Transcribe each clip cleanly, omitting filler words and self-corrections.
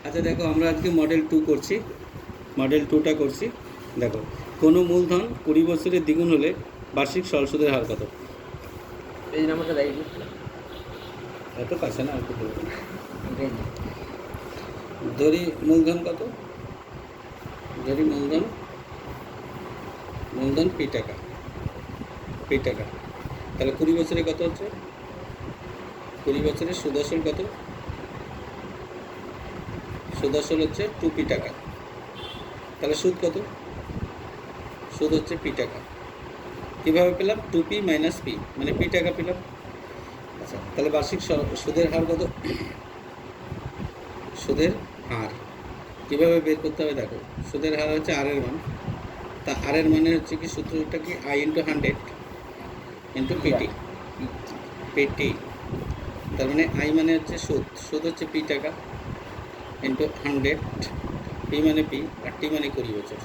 আচ্ছা দেখো, আমরা আজকে মডেল 2 করছি। মডেল 2টা করছি। দেখো, কোনো মূলধন 20 বছরের দ্বিগুণ হলে বার্ষিক সরল সুদের হার কত? পেজ নাম্বারটা দেখ একটু। এত কাছে না, একটু বলবো। ধরি মূলধন কত? ধরি মূলধন পি টাকা। তাহলে 20 বছরে কত হচ্ছে? 20 বছরে সুদ আসল কত? সুদ আসল হচ্ছে 2p টাকা। তাহলে সুদ কত? সুদ হচ্ছে পি টাকা। কীভাবে পেলাম? 2p মাইনাস পি, মানে পি টাকা পেলাম। আচ্ছা, তাহলে বার্ষিক সুদের হার কত? সুদের হার কীভাবে বের করতে হবে? দেখো, সুদের হার হচ্ছে আর এর মান। তা আর এর মানে হচ্ছে কি, সূত্রটা কি? I into 100 into PT. তার মানে আই মানে হচ্ছে সুদ হচ্ছে পি টাকা ইন্টু 100, পি মানে পি, আর টি মানে 20 বছর।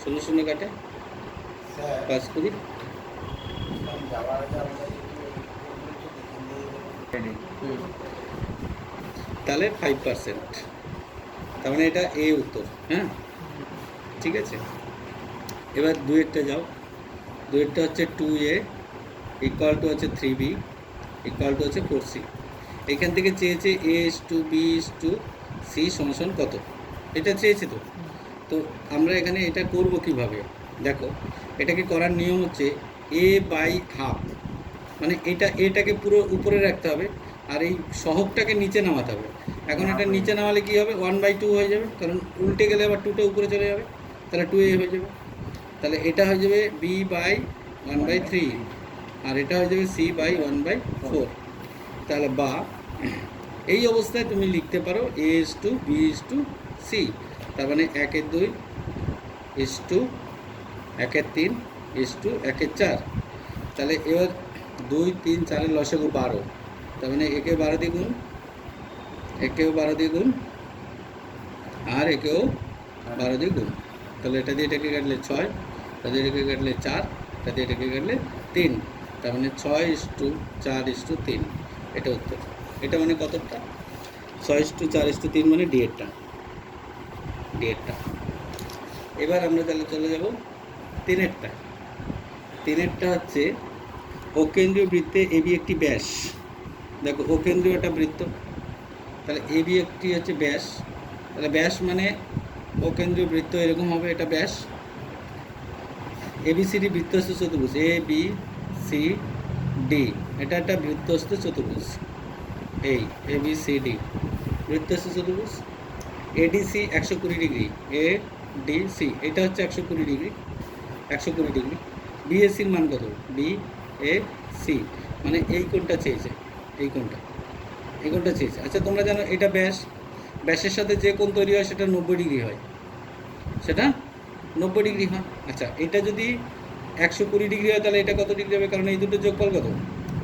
0 0 কাটে 5 20, তাহলে 5%। তার মানে এটা এ উত্তর। হ্যাঁ, ঠিক আছে। এবার দুয়েরটা যাও। দুয়েরটা হচ্ছে 2a ইকুয়াল টু হচ্ছে 3b ইকুয়াল টু হচ্ছে 4c। এখান থেকে চেয়েছে a is to b is to c সমান কত, এটা চেয়েছে। তো আমরা এখানে এটা করব কিভাবে? দেখো, এটাকে করার নিয়ম হচ্ছে a বাই হাফ, মানে এটাকে পুরো উপরে রাখতে হবে আর এই সহগটাকে নিচে নামাতে হবে। এখন এটা নিচে নামালে কী হবে? 1/2 হয়ে যাবে, কারণ উল্টে গেলে আবার 2টা উপরে চলে যাবে, তাহলে 2a হয়ে যাবে। তাহলে এটা হয়ে যাবে b বাই 1/3, আর এটা হয়ে যাবে c বাই 1/4। তাহলে বা এই অবস্থায় তুমি লিখতে পারো a is to b is to c। তার মানে 1/2 is to 1/3 is to 1/4। তাহলে এবার 2 3 4 এর লসাগু 12। তার মানে একে 12 দিয়ে গুণ, একেও 12 দিয়ে গুণ, আর একেও 12 দিয়ে গুণ। তাহলে এটা দিয়ে এটাকে কাটলে 6, এটা দিয়ে এটাকে কাটলে 4, এটা দিয়ে এটাকে কাটলে 3। তার মানে 6:4:3, এটা উত্তর। এটা মানে কতটা? 6:4:3 মানে ডিএরটা। এবার আমরা তাহলে চলে যাব তিনেরটা। তিনেরটা হচ্ছে অকেন্দ্রীয় বৃত্তে এবি একটি ব্যাস। দেখো, অকেন্দ্রীয় একটা বৃত্ত, তাহলে এবি একটি হচ্ছে ব্যাস। তাহলে ব্যাস মানে অকেন্দ্রীয় বৃত্ত এরকম হবে, এটা ব্যাস। এবিসিডি বৃত্তস্থ চতুর্ভুজ, এ বি সি ডি, এটা একটা বৃত্তস্থ চতুর্ভুজ। এই এবিসিডি বৃত্তস্থ চতুর্ভুজ। এডিসি 120 ডিগ্রি, এডিসি এটা হচ্ছে 120 ডিগ্রি, 120 ডিগ্রি। বিএসির মান কত? বিএসি মানে এই কোণটা চেয়েছে, এই কোণটা চেয়েছে। আচ্ছা, তোমরা জানো এটা ব্যাসের সাথে যে কোণ তৈরি হয় সেটা 90 ডিগ্রি হয়, সেটা 90 ডিগ্রি হয়। আচ্ছা, এটা যদি 120 ডিগ্রি হয় তাহলে এটা কত ডিগ্রি হবে? কারণ এই দুটো যোগফল কত?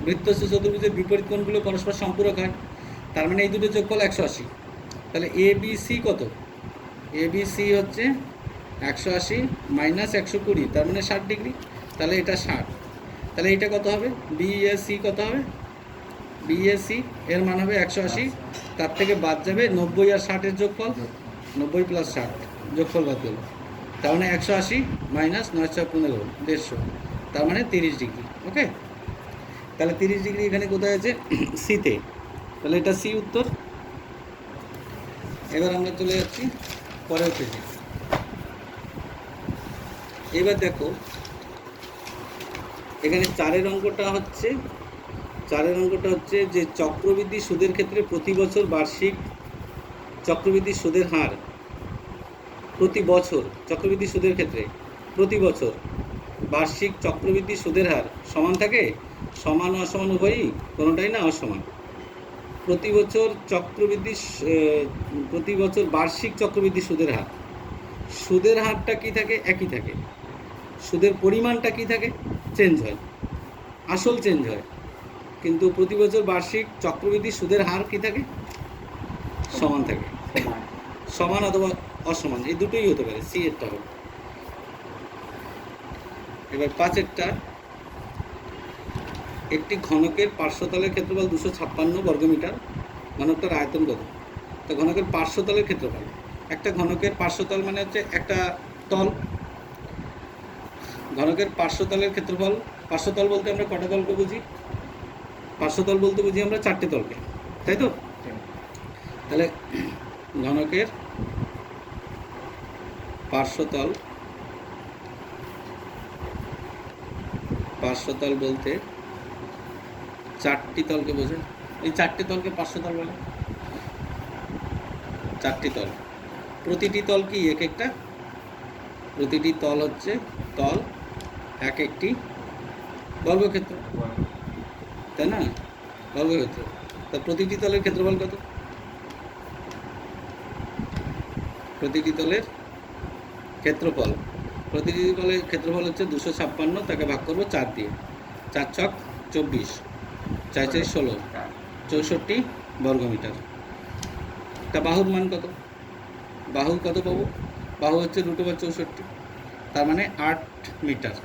বৃত্তস্থ চতুর্ভুজের বিপরীত কোণগুলো পরস্পর সম্পূরক হয়, তার মানে এই দুটো যোগফল 180। তাহলে এবিসি কত? এবিসি হচ্ছে 180 মাইনাস 120, তার মানে 60 ডিগ্রি। তাহলে এটা 60। তাহলে এটা কত হবে? বিএসি কত হবে? বিএসি এর মান হবে 180, তার থেকে বাদ যাবে 90 আর 60-এর যোগফল, 90 প্লাস 60 যোগফল বাদ গেল। তার মানে 180 মাইনাস 915 150, তার মানে 30 ডিগ্রি। ওকে, তাহলে 30 ডিগ্রি এখানে কোথায় আছে? সিতে। তাহলে এটা সি উত্তর। এবার আমরা চলে যাচ্ছি পরের পেজে। এবার দেখো, এখানে চারের অঙ্কটা হচ্ছে যে চক্রবৃদ্ধি সুদের ক্ষেত্রে প্রতি বছর বার্ষিক চক্রবৃদ্ধি সুদের হার প্রতি বছর, চক্রবৃদ্ধি সুদের ক্ষেত্রে প্রতি বছর বার্ষিক চক্রবৃদ্ধি সুদের হার সমান থাকে? সমান ও অসমান উভয়ই, কোনোটাই না অসমান। প্রতি বছর বার্ষিক চক্রবৃদ্ধি সুদের হারটা কি থাকে? একই থাকে। সুদের পরিমাণটা কি থাকে? চেঞ্জ হয়, আসল চেঞ্জ হয়। কিন্তু প্রতি বছর বার্ষিক চক্রবৃদ্ধি সুদের হার কি থাকে? সমান থাকে। সমান অথবা অসমান, এই দুটোই হতে পারে, সি এরটা হবে। এবার 5-এরটা, একটি ঘনকের পার্শ্বতলের ক্ষেত্রফল 256 বর্গমিটার, ঘনকটার আয়তন কত? তো ঘনকের পার্শ্বতলের ক্ষেত্রফল, একটা ঘনকের পার্শ্বতল মানে হচ্ছে একটা তল, ঘনকের পার্শ্বতলের ক্ষেত্রফল, পার্শ্বতল বলতে আমরা কটা তলকে বুঝি? পার্শ্বতল বলতে বুঝি আমরা 4টে তলকে, তাই তো? তাহলে ঘনকের পার্শ্বতল, পার্শ্বতল বলতে 4টি তলকে বোঝায়। এই 4টে তলকে পার্শ্বতল বলে। 4টি তল, প্রতিটি তল কি এক একটা, প্রতিটি তল হচ্ছে তল এক একটি বর্গক্ষেত্র, তাই না? বর্গক্ষেত্র। তা প্রতিটি তলের ক্ষেত্রফল কত? প্রতিটি তলের ক্ষেত্রফল, প্রতিটি তলের ক্ষেত্রফল হচ্ছে 256, তাকে ভাগ করবো 4 দিয়ে, 4 ছক 24, 4 4 16, 64 বর্গমিটার। তা বাহুর মান কত? বাহু কত পাবো? বাহু হচ্ছে √64, তার মানে 8 মিটার।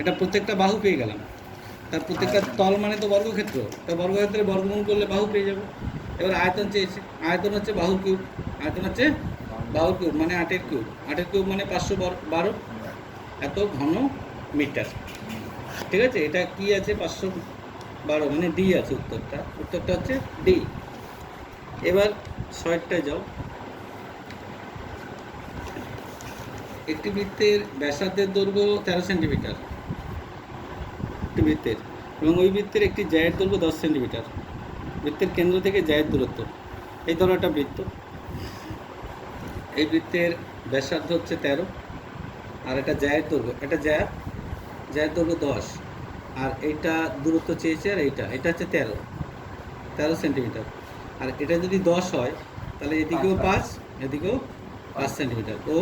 এটা প্রত্যেকটা বাহু পেয়ে গেলাম। তার প্রত্যেকটা তল মানে তো বর্গক্ষেত্র, তা বর্গক্ষেত্রে বর্গমূল করলে বাহু পেয়ে যাবো। এবার আয়তন চেয়েছে, আয়তন হচ্ছে বাহুর কিউব, আয়তন হচ্ছে বাহুর কিউব মানে 8-এর কিউব, 8-এর কিউব মানে 512, এত ঘন মিটার। ঠিক আছে, এটা কি আছে? 512 মানে ডি আছে উত্তরটা, উত্তরটা হচ্ছে ডি। এবার 6টায় যাও। একটি বৃত্তের ব্যাসার্ধের দৈর্ঘ্য 13 সেন্টিমিটার, একটি বৃত্তের, এবং ওই বৃত্তের একটি জ্যায়ের দৈর্ঘ্য 10 সেন্টিমিটার। বৃত্তের কেন্দ্র থেকে জ্যায়ের দূরত্ব, এই ধরো একটা বৃত্ত, এই বৃত্তের ব্যাসার্ধ হচ্ছে 13, আর এটা জ্যায়ের দৈর্ঘ্য, এটা জ্যায়ের দৈর্ঘ্য 10, আর এইটা দূরত্ব চেয়েছে, আর এটা হচ্ছে 13 সেন্টিমিটার। আর এটা যদি 10 হয় তাহলে এদিকেও 5, এদিকেও 5 সেন্টিমিটার। ও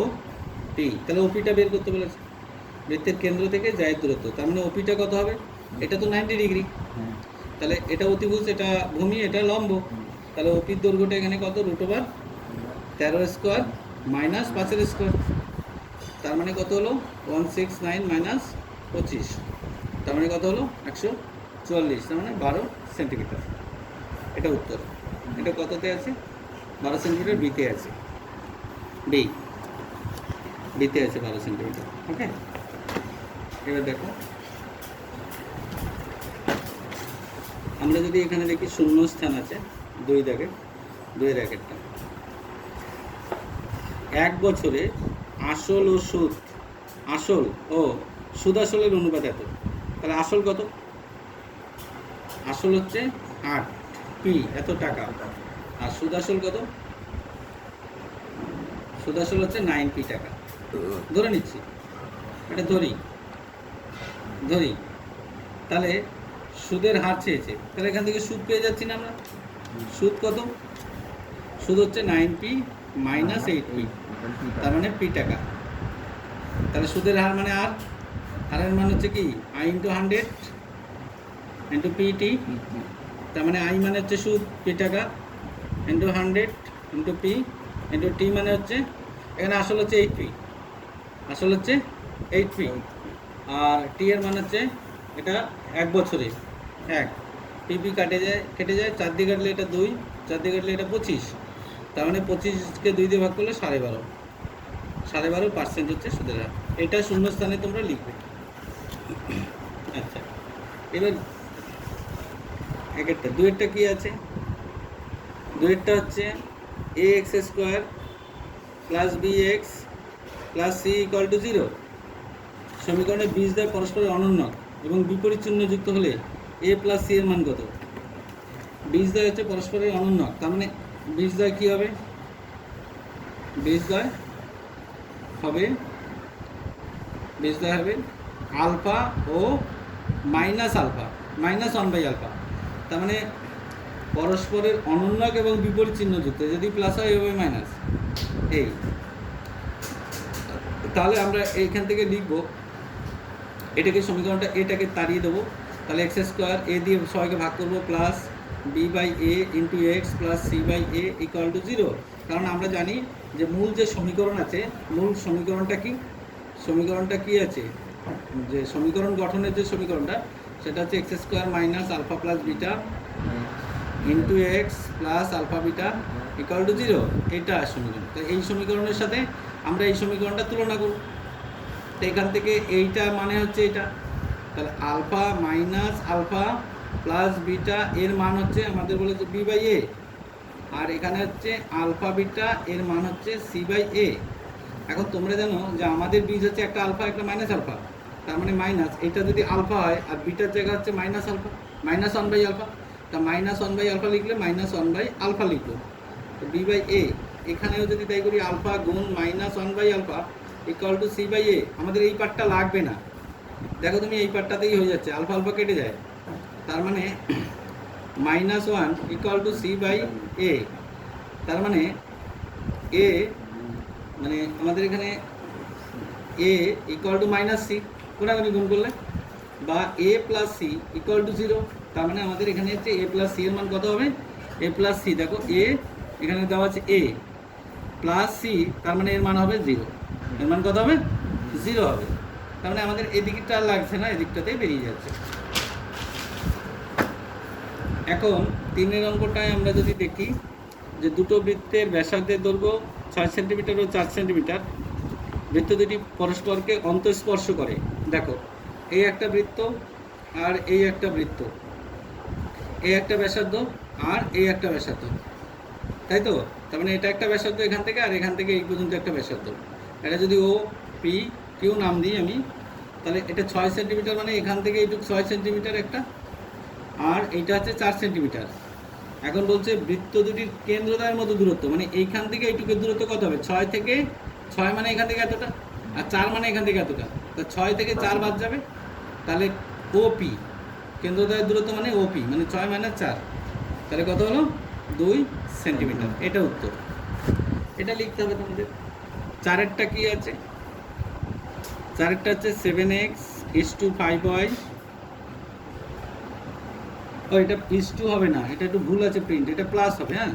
পি, তাহলে ওপিটা বের করতে বলেছে, বৃত্তের কেন্দ্র থেকে জ্যায়ের দূরত্ব, তার মানে ওপিটা কত হবে? এটা তো 90 ডিগ্রি, তাহলে এটা অতিভুজ, এটা ভূমি, এটা লম্ব, তাহলে ওপির দৈর্ঘ্যটা এখানে কত? √13 স্কোয়ার মাইনাস 5-এর স্কোয়ার, তার মানে কত হলো? 169 মাইনাস 25, তার মানে কত হলো? 144, তার মানে 12 সেন্টিমিটার। এটা উত্তর। এটা কততে আছে? 12 সেন্টিমিটার বিতে আছে, বিতে আছে 12 সেন্টিমিটার। ওকে, এবার দেখো, আমরা যদি এখানে দেখি শূন্য স্থান আছে 2 দাগে, 2-এর একটা, 1 বছরে আসল ও সুদ, আসল ও সুদ আসলের অনুপাত এত, তাহলে আসল কত? আসল হচ্ছে 8 পি, এত টাকা। আর সুদ আসল কত? সুদ আসল হচ্ছে 9 পি টাকা। ধরে নিচ্ছি, এটা ধরি, তাহলে সুদের হার চেয়েছে, তাহলে এখান থেকে সুদ পেয়ে যাচ্ছি না আমরা? সুদ কত? সুদ হচ্ছে 9 পি মাইনাস 8 পি, তার মানে পি টাকা। তাহলে সুদের হার মানে আর, হারের মান হচ্ছে কি? আই ইন্টু 100 ইন্টু পিটি, তার মানে আই মানে হচ্ছে সুদ, পি টাকা, into 100 into P into T মানে হচ্ছে, এখানে আসল হচ্ছে 8 পি, আসল হচ্ছে 8 পি, আর টি এর মান হচ্ছে, এটা 1 বছরে 1, পিপি কেটে যায় 4 দিয়ে কাটলে এটা 2, 4 দিয়ে কাটলে এটা 25, তার মানে 25কে 2 দিয়ে ভাগ করলে 12.5% হচ্ছে সুদের হার। এটা শূন্য স্থানে তোমরা লিখবে। আচ্ছা, এবার একটা 2-এরটা কি আছে? 2-এরটা হচ্ছে ax square plus bx plus c equal to 0। সমীকরণে বীজদ্বয় পরস্পরের অনন্যক এবং বিপরীত চিহ্ন যুক্ত হলে a প্লাস c এর মান কত? বীজদ্বয় হচ্ছে পরস্পরের অনন্যক, তার মানে বীজদ্বয় কি হবে? বীজদ্বয় হবে আলফা ও মাইনাস আলফা, মাইনাস 1/α, তার মানে পরস্পরের অনন্যক এবং বিপরীত চিহ্ন যুক্ত, যদি প্লাস হয় হবে মাইনাস, এই। তাহলে আমরা এইখান থেকে লিখব, এটাকে সমীকরণটা এটাকে তাড়িয়ে দেবো, তাহলে এক্স স্কোয়ার এ দিয়ে সবাইকে ভাগ করবো, plus b by a into x plus c by a equal to 0। কারণ আমরা জানি যে মূল যে সমীকরণ আছে, মূল সমীকরণটা কি আছে, যে সমীকরণ গঠনের যে সমীকরণটা, সেটা হচ্ছে x square minus alpha plus beta into x plus alpha beta equal to 0, এটা সমীকরণ। তো এই সমীকরণের সাথে আমরা এই সমীকরণটা তুলনা করব। তো এখান থেকে এইটা মানে হচ্ছে এটা, তাহলে alpha minus alpha plus beta এর মান হচ্ছে আমাদের বলে যে বি বাই এ, আর এখানে হচ্ছে আলফা বিটা এর মান হচ্ছে সি বাই এ। এখন তোমরা জানো যে আমাদের বীজ হচ্ছে একটা আলফা একটা মাইনাস আলফা, তার মানে মাইনাস, এটা যদি আলফা হয় আর বিটার জায়গা হচ্ছে minus alpha, minus one by alpha, তা মাইনাস ওয়ান বাই আলফা লিখলে মাইনাস ওয়ান বাই আলফা লিখলো, তো বি বাই এ। এখানেও যদি তাই করি আলফা গুণ minus one by alpha equal to C by A, আমাদের এই পার্টটা লাগবে না, দেখো তুমি এই পার্টটাতেই হয়ে যাচ্ছে, আলফা আলফা কেটে যায়, তার মানে minus one equal to C by A, তার মানে এ মানে আমাদের এখানে A equal to minus C, কোনাগুনি গুণ করলে, বা A plus C equal to 0, তার মানে আমাদের এখানে হচ্ছে এ প্লাস সি এর মান কত হবে, এ প্লাস সি, দেখো এ এখানে দেওয়া আছে এ প্লাস সি, তার মানে এর মান হবে 0, এর মান কত হবে 0 হবে, তার মানে আমাদের এদিকটা আর লাগছে না, এদিকটাতেই বেরিয়ে যাচ্ছে। এখন 3 অঙ্কটায় আমরা যদি দেখি যে দুটো বৃত্তের ব্যাসার্ধের দৈর্ঘ্য 6 সেন্টিমিটার ও 4 সেন্টিমিটার, বৃত্ত দুটি পরস্পরকে অন্তঃস্পর্শ করে। দেখো এই একটা বৃত্ত আর এই একটা বৃত্ত, এই একটা ব্যাসার্ধ আর এই একটা ব্যাসার্ধ, তাই তো, তার মানে এটা একটা ব্যাসার্ধ এখান থেকে, আর এখান থেকে এই পর্যন্ত একটা ব্যাসার্ধ, এটা যদি ও পি কিউ নাম দিই আমি, তাহলে এটা 6 সেন্টিমিটার, মানে এখান থেকে এইটুকু 6 সেন্টিমিটার একটা, আর এইটা হচ্ছে 4 সেন্টিমিটার। এখন বলছে বৃত্ত দুটির কেন্দ্রদ্বয়ের মধ্যে দূরত্ব, মানে এইখান থেকে এইটুকুর দূরত্ব কত হবে, 6 থেকে 6 মানে এখান থেকে এতটা, আর 4 মানে এখান থেকে এতটা, তা 6 থেকে 4 বাদ যাবে, তাহলে ওপি কেন্দ্রদ্বয়ের দূরত্ব মানে ওপি মানে 6 মাইনাস 4, তাহলে কত হলো 2 সেন্টিমিটার। এটা উত্তর, এটা লিখতে হবে তোমাদের। 4এরটা কি আছে, 4এরটা হচ্ছে 7x is to 5y, ও এটা ইস টু হবে না, এটা একটু ভুল আছে প্রিন্ট, এটা প্লাস হবে, হ্যাঁ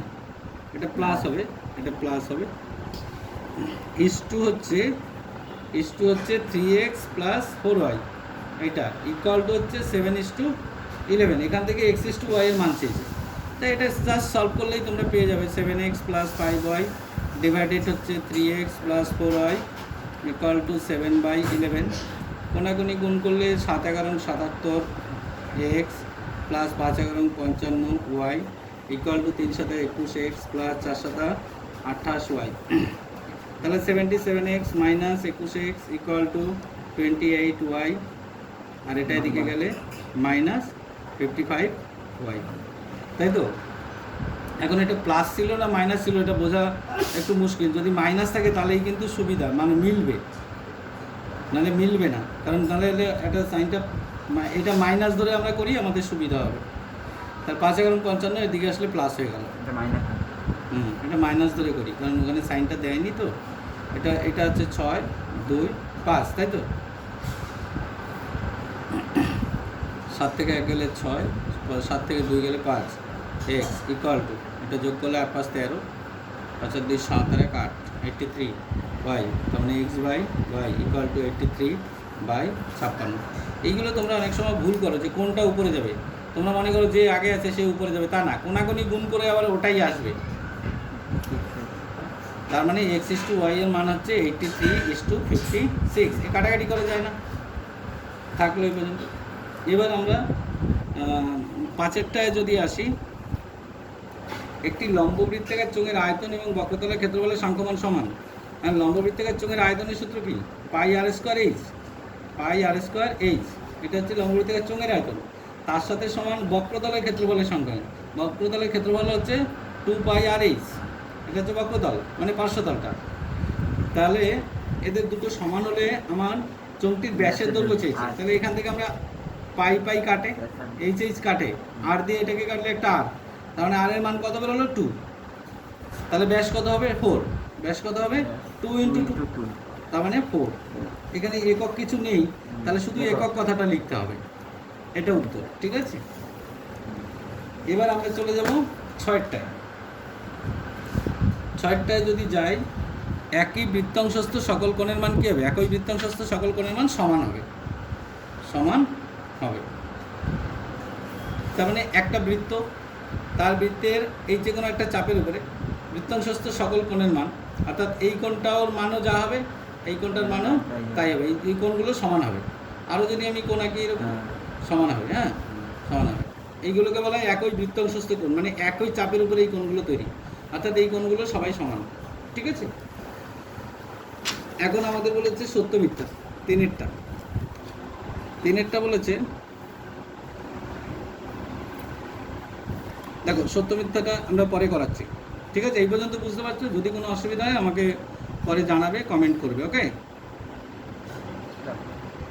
এটা প্লাস হবে, এটা প্লাস হবে। ইস টু হচ্ছে 3x প্লাস 4y, এটা ইকুয়াল টু হচ্ছে 7:11, এখান থেকে x is to y এর মান চেয়েছে, তাই এটা জাস্ট সলভ করলেই তোমরা পেয়ে যাবে। 7x প্লাস 5y ডিভাইডেড হচ্ছে 3x plus 4y equal to 7/11, কোনাকুনি গুণ করলে 7×11 77 x plus 5×11 55 y equal two 3×7 21 x plus 4×7 28 y, তাহলে 77x minus 21x equal to 28 y, আর এটা এদিকে গেলে মাইনাস 55 y, তাই তো। এখন এটা প্লাস ছিল না মাইনাস ছিল এটা বোঝা একটু মুশকিল, যদি মাইনাস থাকে তাহলেই কিন্তু সুবিধা, মানে মিলবে, নাহলে মিলবে না, কারণ তাহলে এটা সাইনটা এটা মাইনাস ধরে আমরা করি, আমাদের সুবিধা হবে। তার 5×55 এদিকে আসলে প্লাস হয়ে গেল, এটা মাইনাস ধরে করি, কারণ ওখানে সাইনটা দেয়নি তো। এটা হচ্ছে 6 2 5, তাই তো, 7 থেকে 1 গেলে 6, 7 থেকে 2 গেলে 5, x ইকুয়াল টু, এটা যোগ করলে 8 5 13, 5 2 7 আর 1 8 83 y, তার মানে x by y equal to 83/56। এইগুলো তোমরা অনেক সময় ভুল করো যে কোনটা উপরে যাবে, তোমরা মনে করো যে আগে আছে সে উপরে যাবে, তা না, কোনাকুনি গুণ করে আবার ওটাই আসবে, তার মানে x is to y এর মান হচ্ছে 83:56, এ কাটাকাটি করা যায় না, থাকলো এই পর্যন্ত। এবার আমরা 5এরটায় যদি আসি, একটি লম্ববৃত্তাকার চোঙের আয়তন এবং বক্রতলের ক্ষেত্রফলের সংখ্যমান সমান, আর লম্ববৃত্তাকার চোঙের আয়তনের সূত্র কি, পাই আর স্কোয়ার এইচ, এটা হচ্ছে লম্ববৃত্তাকার চোঙের আয়তন, তার সাথে সমান বক্রতলের ক্ষেত্রফলের সংখ্যা, বক্রতলের ক্ষেত্রফল হচ্ছে 2 r h, এটা হচ্ছে বক্রতল মানে পার্শ্বতলটা, তাহলে এদের দুটো সমান হলে আমার চোঙটির ব্যাসের দৈর্ঘ্য চেয়েছে, তাহলে এখান থেকে আমরা পাই কাটে, এইচ কাটে, আর দিয়ে এটাকে কাটলে একটা আর, তার মানে আর এর মান কত বেরোলো 2, তাহলে ব্যাস কত হবে 4, ব্যাস কত হবে 2 × 2, তার মানে 4, এখানে একক কিছু নেই, তাহলে শুধু একক কথাটা লিখতে হবে, এটা উত্তর, ঠিক আছে। এবার আমরা চলে যাব 6টায় যদি যাই, একই বৃত্তাংশস্থ সকল কোণের মান কী হবে, একই বৃত্তাংশস্থ সকল কোণের মান সমান হবে, তার মানে একটা বৃত্ত, তার বৃত্তের এই যে কোনো একটা চাপের উপরে বৃত্তাংশস্থ সকল কোণের মান, অর্থাৎ এই কোণটার মানও যা হবে এই কোণটার মানও তাই হবে, এই কোণগুলো সমান হবে। আরও যদি আমি কোণ আঁকি এরকম সমান হবে, হ্যাঁ সমান হবে। এইগুলোকে বলা হয় একই বৃত্তাংশস্থ কোণ, মানে একই চাপের উপরে এই কোণগুলো তৈরি, অর্থাৎ এই কোণগুলো সবাই সমান। ঠিক আছে, এখন আমাদের বলেছে সত্য মিথ্যা। তিনেরটা বলেছে, দেখো সত্য মিথ্যাটা আমরা পরে করাচ্ছি। ঠিক আছে, এই পর্যন্ত বুঝতে পারছো? যদি কোনো অসুবিধা হয় আমাকে পরে জানাবে, কমেন্ট করবে। ওকে।